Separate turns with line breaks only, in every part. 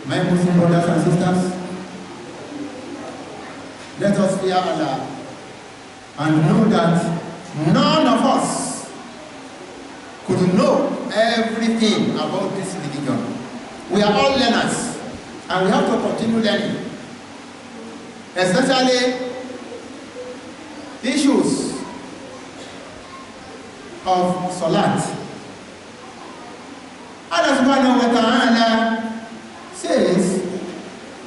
My Muslim brothers and sisters, let us fear Allah and know that none of us could know everything about this religion. We are all learners and we have to continue learning, especially issues of Salat. Allah subhanahu wa ta'ala says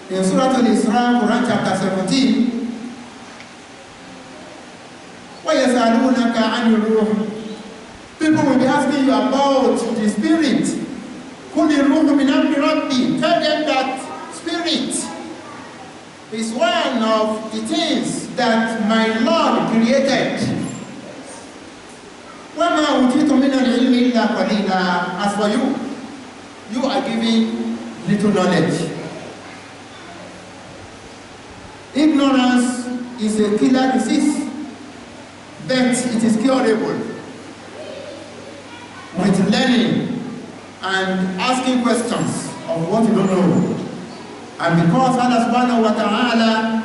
in Surah Al-Isra, Quran chapter 17, وَيَسْأَلُونَكَ عَنِ الرُّوحِ. People will be asking you about the spirit. قُلِ الرُّوحُ مِنْ أَمْرِ رَبِّي. Tell them that spirit is one of the things that my Lord created. وَمَا أُوتِيتُم مِنَ الْعِلْمِ إِلَّا قَلِيلًا. As for you, you are giving little knowledge. Ignorance is a killer disease, but it is curable with learning and asking questions of what you don't know. And because Allah subhanahu wa ta'ala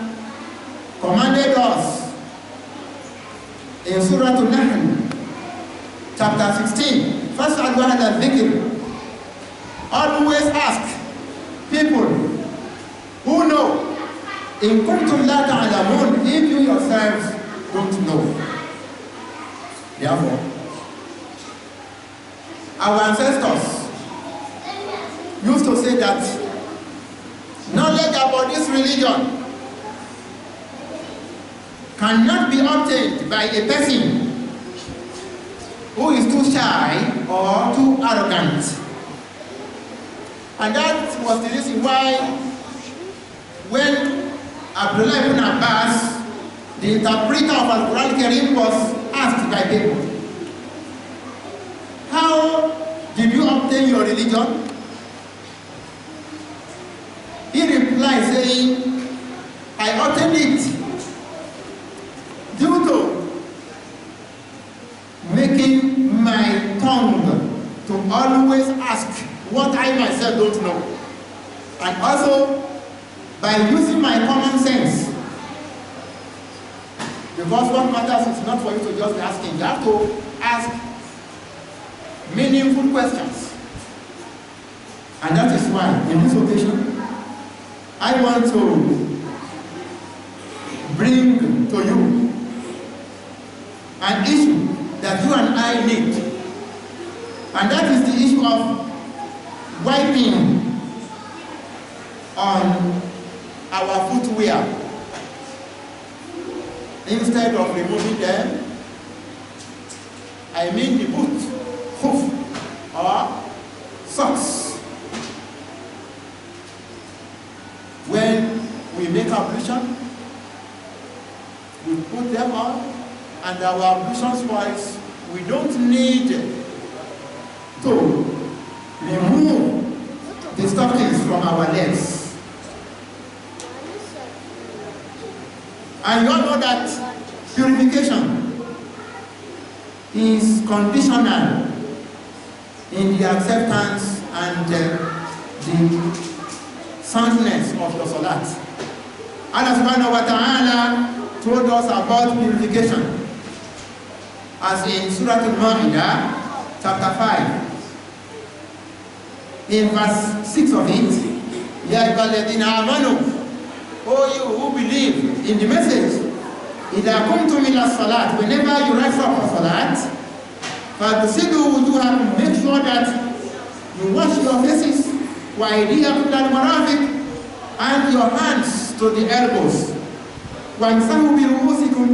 commanded us in Surah Al-Nahl, chapter 16, فَاسْأَلُوا أَهْلَ الذِّكْرِ. Always ask people who know. In kuntum la ta'lamun, if you yourselves don't know. Therefore, our ancestors used to say that knowledge about this religion cannot be obtained by a person who is too shy or too arrogant. And that was the reason why when Abdullah ibn Abbas, the interpreter of Al-Quran Karim, was asked by people, how did you obtain your religion? He replied saying, I obtained it due to making my tongue to always ask what I myself don't know, and also by using my common sense. Because what matters is not for you to just be asking, you have to ask meaningful questions. And that is why, in this occasion, I want to bring to you an issue that you and I need. And that is the issue of wiping on our footwear instead of removing them. I mean the boot, hoof, or socks. When we make ablution, we put them on, and our ablution spoils. We don't need to remove the stockings from our legs. And you all know that purification is conditional in the acceptance and the soundness of the salat. Allah subhanahu wa ta'ala told us about purification as in Surah Al-Ma'idah, chapter 5. In verse 6 of it, Ya ayyuhalladhina amanu, O you who believe in the message, إِذَا قُمْتُمْ إِلَى الصَّلَاةِ, whenever you rise up for salat, فَاغْسِلُوا وُجُوهَكُمْ, make sure that you wash your faces, وَأَيْدِيَكُمْ إِلَى الْمَرَافِقِ, and your hands to the elbows. وَامْسَحُوا بِرُؤُوسِكُمْ,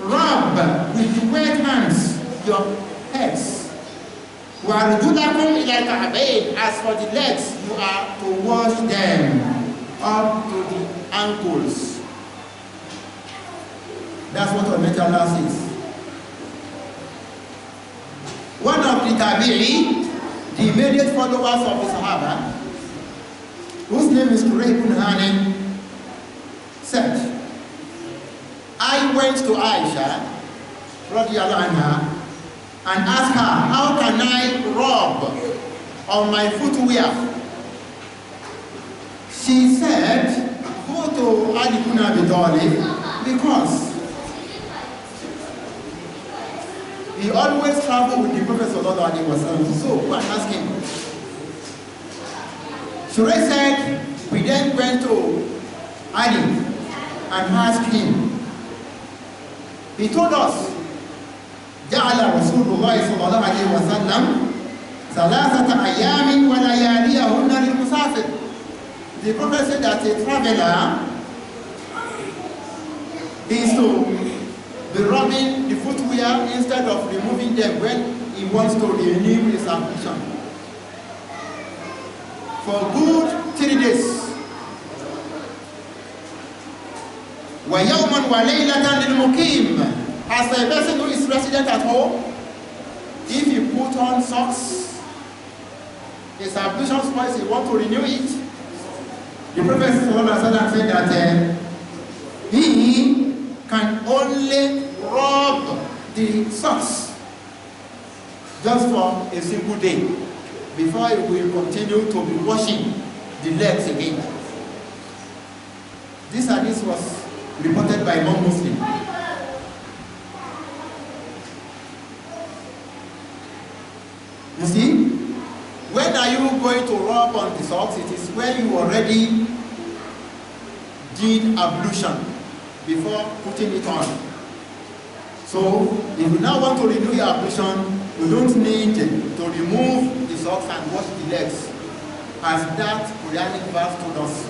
rub with the wet hands your heads. وَأَرْجُلَكُمْ إِلَى الْكَعْبَيْنِ, as for the legs, you are to wash them up to the ankles. That's what Allah says. One of the Tabi'i, the immediate followers of the Sahaba, whose name is Qurayb ibn Hani, said, I went to Aisha radiyallahu anha and asked her, how can I rub on my footwear She said, go to Ali ibn Abi Talib because he always traveled with the Prophet sallallahu alaihi wasallam. So go and ask him. Shurayh said, we then went to Ali and asked him. He told us, جعل رسول الله صلى الله عليه وسلم ثلاثة أيام ولياليهن للمسافر. The Prophet said that a traveler is to be rubbing the footwear instead of removing them when he wants to renew his ablution. For good 3 days. وَيَوْمًا وَلَيْلَةً لِلْمُقِيمِ. As a person who is resident at home, if he put on socks, his ablution spoils, he wants to renew it. The Prophet said that he can only rub the socks just for a single day before he will continue to be washing the legs again. This hadith was reported by Imam Muslim. You see, when are you going to rub on the socks? It is when you already did ablution before putting it on. So, if you now want to renew your ablution, you don't need to remove the socks and wash the legs, as that Quranic verse told us.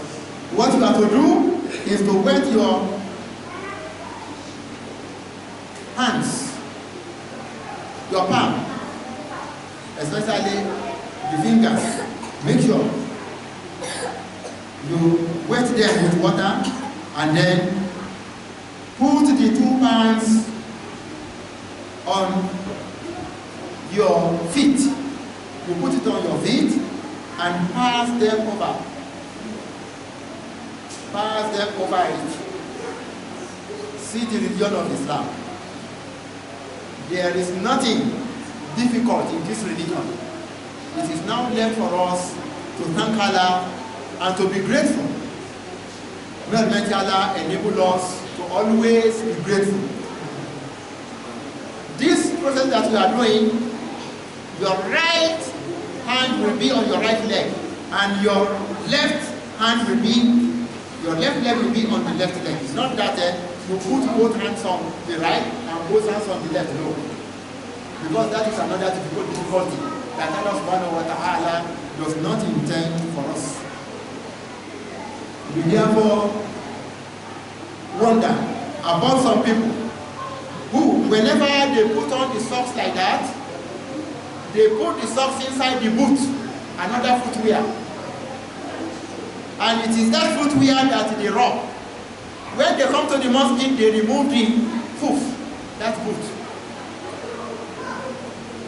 What you have to do is to wet your hands, your palm, especially the fingers. Make sure you wet them with water and then put the 2 hands on your feet. You put it on your feet and pass them over. Pass them over it. See the religion of Islam. There is nothing difficult in this religion. It is now left for us to thank Allah and to be grateful. May Allah enable us to always be grateful. This process that we are doing, your right hand will be on your right leg, and your left hand will be, your left leg will be on the left leg. It's not that you put both hands on the right and both hands on the left, no. Because that is another difficulty that Allah subhanahu wa ta'ala does not intend for us. We therefore wonder about some people who, whenever they put on the socks like that, they put the socks inside the boot, another footwear. And it is that footwear that they rub. When they come to the masjid, they remove the hoof, that boot.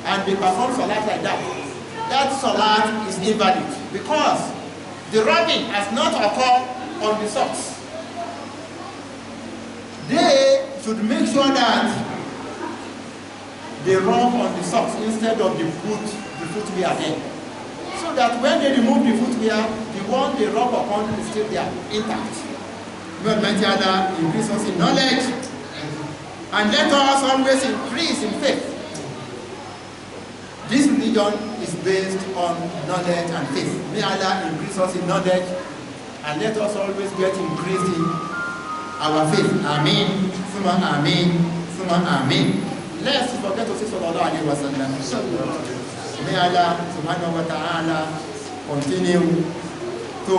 And they perform salat like that. That salat is invalid because the rubbing has not occurred on the socks. They should make sure that they rub on the socks instead of the footwear there. So that when they remove the footwear, the one they rub upon is still there, intact. May Almighty Allah increase us in knowledge and let us always increase in faith. This religion is based on knowledge and faith. May Allah increase us in knowledge and let us always get increased in our faith. Amen. Summa amen. Summa amen. Let's forget to say sallallahu alaihi wasallam. May Allah subhanahu wa ta'ala continue to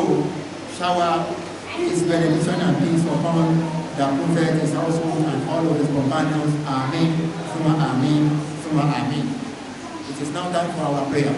shower his benediction and peace upon the Prophet, his household, and all of his companions. Amen. Summa amen. Summa amen. It is now time for our prayer.